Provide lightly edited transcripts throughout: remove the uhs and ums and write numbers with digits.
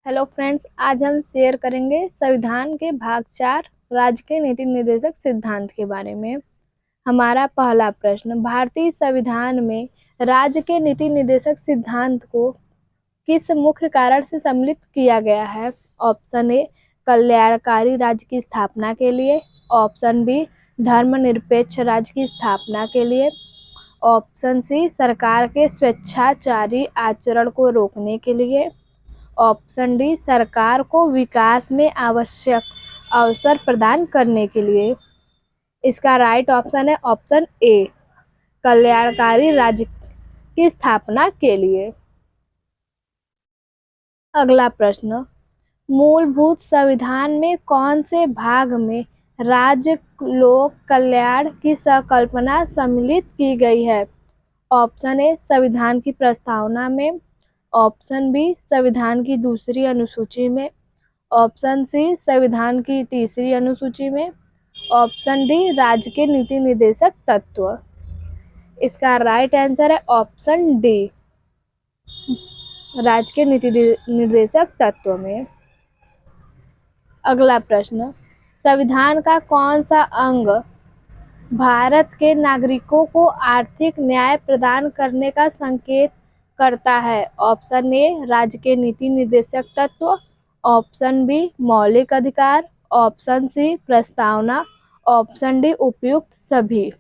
Hello friends, आज हम share करेंगे संविधान के भाग 4 राज्य के नीति निर्देशक सिद्धांत के बारे में। हमारा पहला प्रश्न, भारतीय संविधान में राज्य के नीति निर्देशक सिद्धांत को किस मुख्य कारण से सम्मिलित किया गया है? ऑप्शन ए, कल्याणकारी राज्य की स्थापना के लिए। ऑप्शन बी, धर्मनिरपेक्ष राज्य की स्थापना के लिए। ऑप्शन सी, सरकार के स्वेच्छाचारी आचरण को रोकने के लिए। ऑप्शन डी, सरकार को विकास में आवश्यक अवसर प्रदान करने के लिए। इसका राइट ऑप्शन है ऑप्शन ए, कल्याणकारी राज्य की स्थापना के लिए। अगला प्रश्न, मूलभूत संविधान में कौन से भाग में राज्य लोक कल्याण की संकल्पना सम्मिलित की गई है? ऑप्शन ए, संविधान की प्रस्तावना में। ऑप्शन बी, संविधान की दूसरी अनुसूची में। ऑप्शन सी, संविधान की तीसरी अनुसूची में। ऑप्शन डी, राज्य के नीति निर्देशक तत्व। इसका राइट आंसर है ऑप्शन डी, राज्य के नीति निर्देशक तत्व में। अगला प्रश्न, संविधान का कौन सा अंग भारत के नागरिकों को आर्थिक न्याय प्रदान करने का संकेत करता है? ऑप्शन ए, राज्य के नीति निर्देशक तत्व। ऑप्शन बी, मौलिक अधिकार। ऑप्शन सी, प्रस्तावना। ऑप्शन डी, उपयुक्त सभी।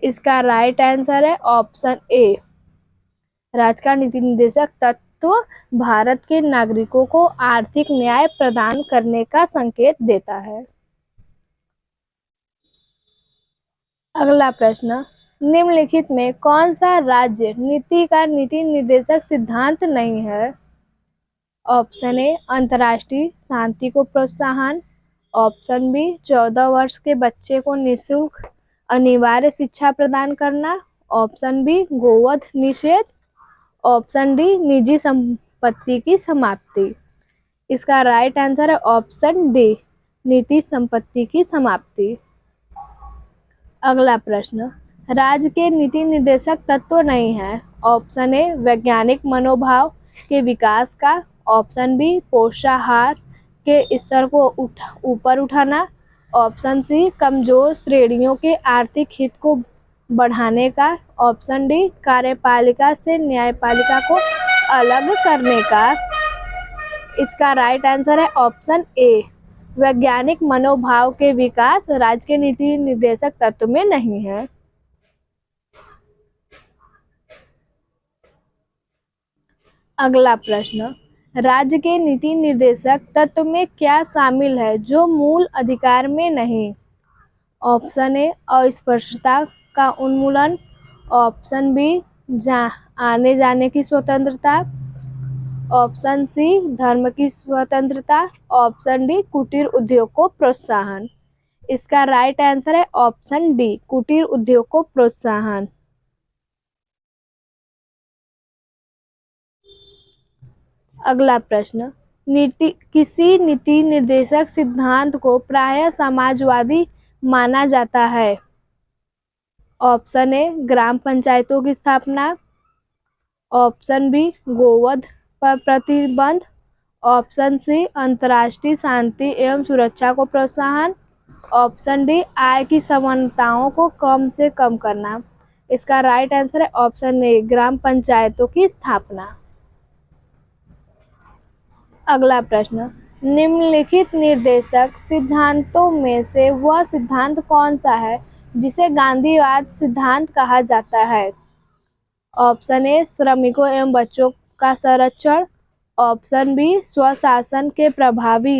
इसका राइट आंसर है ऑप्शन ए, राज्य का नीति निर्देशक तत्व भारत के नागरिकों को आर्थिक न्याय प्रदान करने का संकेत देता है। अगला प्रश्न, निम्नलिखित में कौन सा राज्य नीति का नीति निर्देशक सिद्धांत नहीं है? ऑप्शन ए, अंतर्राष्ट्रीय शांति को प्रोत्साहन। ऑप्शन बी, 14 वर्ष के बच्चे को निःशुल्क अनिवार्य शिक्षा प्रदान करना। ऑप्शन बी, गोवध निषेध। ऑप्शन डी, निजी संपत्ति की समाप्ति। इसका राइट आंसर है ऑप्शन डी, निजी संपत्ति की समाप्ति। अगला प्रश्न, राज्य के नीति निर्देशक तत्व नहीं है। ऑप्शन ए, वैज्ञानिक मनोभाव के विकास का। ऑप्शन बी, पोषाहार के स्तर को ऊपर उठाना। ऑप्शन सी, कमजोर श्रेणियों के आर्थिक हित को बढ़ाने का। ऑप्शन डी, कार्यपालिका से न्यायपालिका को अलग करने का। इसका राइट आंसर है ऑप्शन ए, वैज्ञानिक मनोभाव के विकास राज्य के नीति निर्देशक तत्व में नहीं है। अगला प्रश्न, राज्य के नीति निर्देशक तत्व में क्या शामिल है जो मूल अधिकार में नहीं? ऑप्शन ए, अस्पृश्यता का उन्मूलन। ऑप्शन बी, आने जाने की स्वतंत्रता। ऑप्शन सी, धर्म की स्वतंत्रता। ऑप्शन डी, कुटीर उद्योग को प्रोत्साहन। इसका राइट आंसर है ऑप्शन डी, कुटीर उद्योग को प्रोत्साहन। अगला प्रश्न, किसी नीति निर्देशक सिद्धांत को प्रायः समाजवादी माना जाता है? ऑप्शन ए, ग्राम पंचायतों की स्थापना। ऑप्शन बी, गोवध पर प्रतिबंध। ऑप्शन सी, अंतर्राष्ट्रीय शांति एवं सुरक्षा को प्रोत्साहन। ऑप्शन डी, आय की समानताओं को कम से कम करना। इसका राइट आंसर है ऑप्शन ए, ग्राम पंचायतों की स्थापना। अगला प्रश्न, निम्नलिखित निर्देशक सिद्धांतों में से वह सिद्धांत कौन सा है जिसे गांधीवाद सिद्धांत कहा जाता है? ऑप्शन ए, श्रमिकों एवं बच्चों का संरक्षण। ऑप्शन बी, स्वशासन के प्रभावी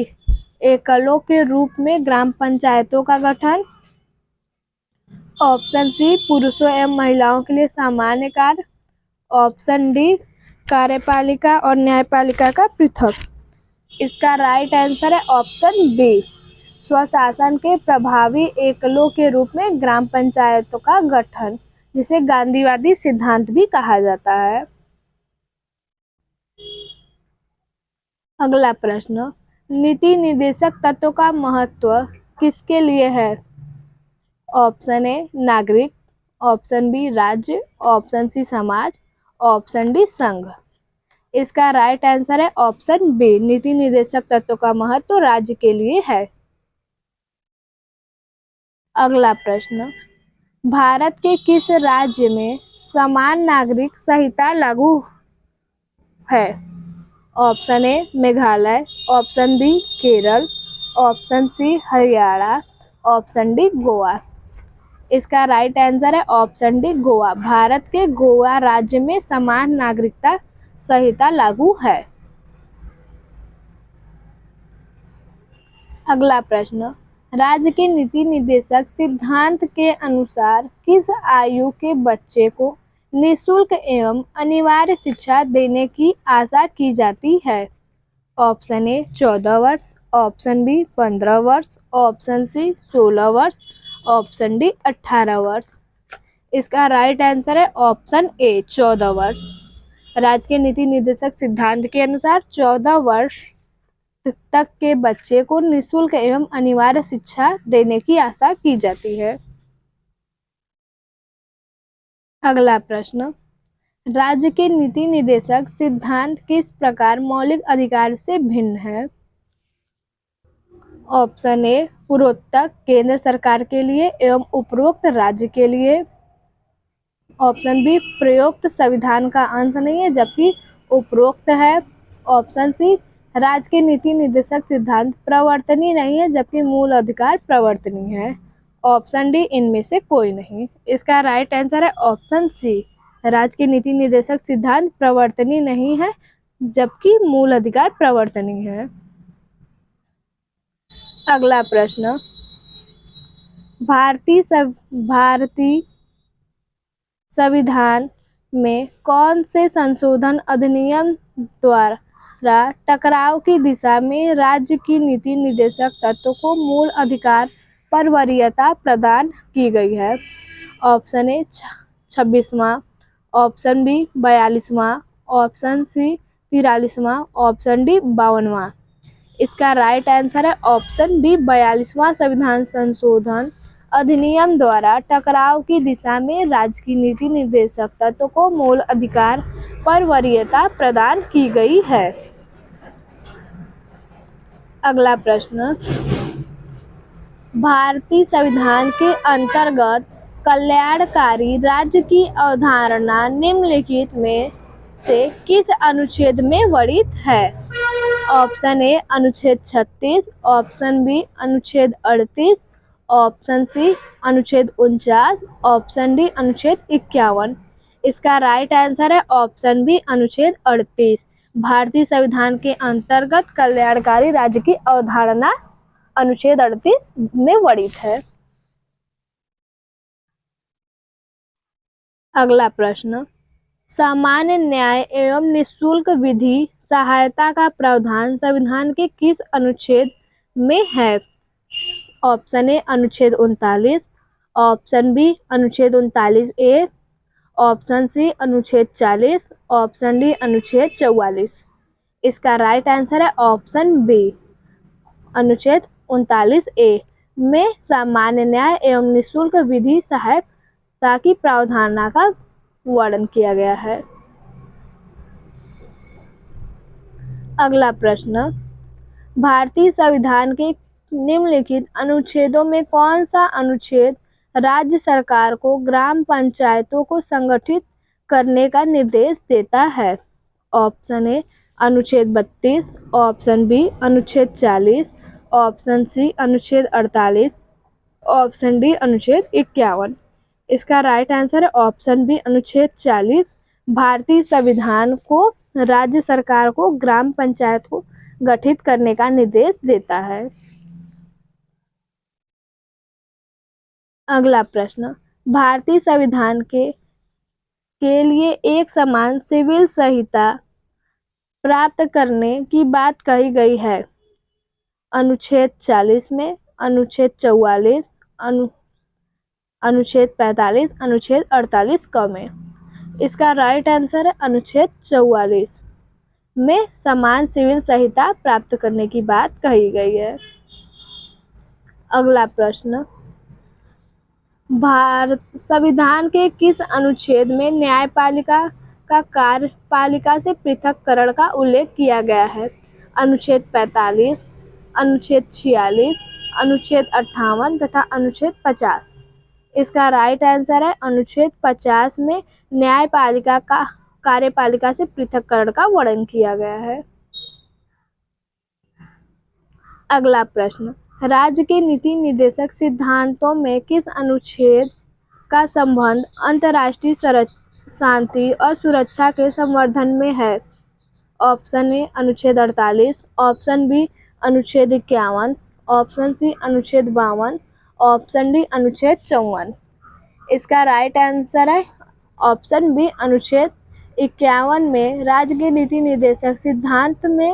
एकलों के रूप में ग्राम पंचायतों का गठन। ऑप्शन सी, पुरुषों एवं महिलाओं के लिए सामान्य कार्य। ऑप्शन डी, कार्यपालिका और न्यायपालिका का पृथक। इसका राइट आंसर है ऑप्शन बी, स्वशासन के प्रभावी एकलों के रूप में ग्राम पंचायतों का गठन, जिसे गांधीवादी सिद्धांत भी कहा जाता है। अगला प्रश्न, नीति निर्देशक तत्व का महत्व किसके लिए है? ऑप्शन ए, नागरिक। ऑप्शन बी, राज्य। ऑप्शन सी, समाज। ऑप्शन डी, संघ। इसका राइट आंसर है ऑप्शन बी, नीति निर्देशक तत्वों का महत्व राज्य के लिए है। अगला प्रश्न, भारत के किस राज्य में समान नागरिक संहिता लागू है? Option A Meghalaya, option B Kerala, option C Haryana, option D Goa. इसका राइट आंसर है ऑप्शन डी गोवा। भारत के गोवा राज्य में समान नागरिकता संहिता लागू है। अगला प्रश्न, राज्य के नीति निर्देशक सिद्धांत के अनुसार किस आयु के बच्चे को निःशुल्क एवं अनिवार्य शिक्षा देने की आशा की जाती है? ऑप्शन ए 14 वर्ष, ऑप्शन बी 15 वर्ष, ऑप्शन सी 16 वर्ष, ऑप्शन डी 18 वर्ष। इसका राइट आंसर है ऑप्शन ए 14 वर्ष। राज्य के नीति निर्देशक सिद्धांत के अनुसार 14 वर्ष तक के बच्चे को निःशुल्क एवं अनिवार्य शिक्षा देने की आशा की जाती है। अगला प्रश्न, राज्य के नीति निर्देशक सिद्धांत किस प्रकार मौलिक अधिकार से भिन्न है? ऑप्शन ए पूर्वोक्त केंद्र सरकार के लिए एवं उपरोक्त राज्य के लिए, ऑप्शन बी प्रयुक्त संविधान का अंश नहीं है जबकि उपरोक्त है, ऑप्शन सी राज्य के नीति निर्देशक सिद्धांत प्रवर्तनीय नहीं है जबकि मूल अधिकार प्रवर्तनीय है, ऑप्शन डी इनमें से कोई नहीं। इसका राइट आंसर है ऑप्शन सी, राज्य के नीति निर्देशक सिद्धांत प्रवर्तनीय नहीं है जबकि मूल अधिकार प्रवर्तनीय है। अगला प्रश्न, भारतीय संविधान में कौन से संशोधन अधिनियम द्वारा टकराव की दिशा में राज्य की नीति निर्देशक तत्वों को मूल अधिकार पर वरीयता प्रदान की गई है? ऑप्शन ए 26वां, ऑप्शन बी 42वां, ऑप्शन सी 43वां, ऑप्शन डी 52वां। इसका राइट आंसर है ऑप्शन बी 42वां संविधान संशोधन अधिनियम द्वारा टकराव की दिशा में राज्य की नीति निर्देशक तत्वों को मूल अधिकार पर वरीयता प्रदान की गई है। अगला प्रश्न, भारतीय संविधान के अंतर्गत कल्याणकारी राज्य की अवधारणा निम्नलिखित में से किस अनुच्छेद में वर्णित है? ऑप्शन ए अनुच्छेद 36, ऑप्शन बी अनुच्छेद 38, ऑप्शन सी अनुच्छेद 49, ऑप्शन डी अनुच्छेद 51। इसका राइट आंसर है ऑप्शन बी अनुच्छेद 38। भारतीय संविधान के अंतर्गत कल्याणकारी राज्य की अवधारणा अनुच्छेद 38 में वर्णित है। अगला प्रश्न, सामान्य न्याय एवं निःशुल्क विधि सहायता का प्रावधान संविधान के किस अनुच्छेद में है? ऑप्शन ए अनुच्छेद 39, ऑप्शन बी अनुच्छेद 39A, ऑप्शन सी अनुच्छेद 40, ऑप्शन डी अनुच्छेद 44। इसका राइट आंसर है ऑप्शन बी अनुच्छेद 39A में सामान्य न्याय एवं निःशुल्क विधि सहायता की प्रावधान का वर्णन किया गया है। अगला प्रश्न, भारतीय संविधान के निम्नलिखित अनुच्छेदों में कौन सा अनुच्छेद राज्य सरकार को ग्राम पंचायतों को संगठित करने का निर्देश देता है? ऑप्शन ए अनुच्छेद 32, ऑप्शन बी अनुच्छेद 40, ऑप्शन सी अनुच्छेद 48, ऑप्शन डी अनुच्छेद 51। इसका राइट आंसर है ऑप्शन बी अनुच्छेद 40। भारतीय संविधान को राज्य सरकार को ग्राम पंचायत को गठित करने का निर्देश देता है। अगला प्रश्न, भारतीय संविधान के लिए एक समान सिविल संहिता प्राप्त करने की बात कही गई है? अनुच्छेद 40 में, अनुच्छेद 44, अनुच्छेद 45, अनुच्छेद 48 क में। इसका राइट आंसर है अनुच्छेद 44 में समान सिविल संहिता प्राप्त करने की बात कही गई है। अगला प्रश्न, भारत संविधान के किस अनुच्छेद में न्यायपालिका का कार्यपालिका से पृथक्करण का उल्लेख किया गया है? अनुच्छेद 45, अनुच्छेद 46, अनुच्छेद 58 तथा अनुच्छेद 50। इसका राइट आंसर है अनुच्छेद 50 में न्यायपालिका का कार्यपालिका से पृथक्करण का वर्णन किया गया है। अगला प्रश्न, राज्य के नीति निर्देशक सिद्धांतों में किस अनुच्छेद का संबंध अंतर्राष्ट्रीय शांति और सुरक्षा के संवर्धन में है? ऑप्शन ए अनुच्छेद 48, ऑप्शन बी अनुच्छेद 51, ऑप्शन सी अनुच्छेद 52, ऑप्शन डी अनुच्छेद 54। इसका राइट आंसर है ऑप्शन बी अनुच्छेद 51 में राज्य के नीति निर्देशक सिद्धांत में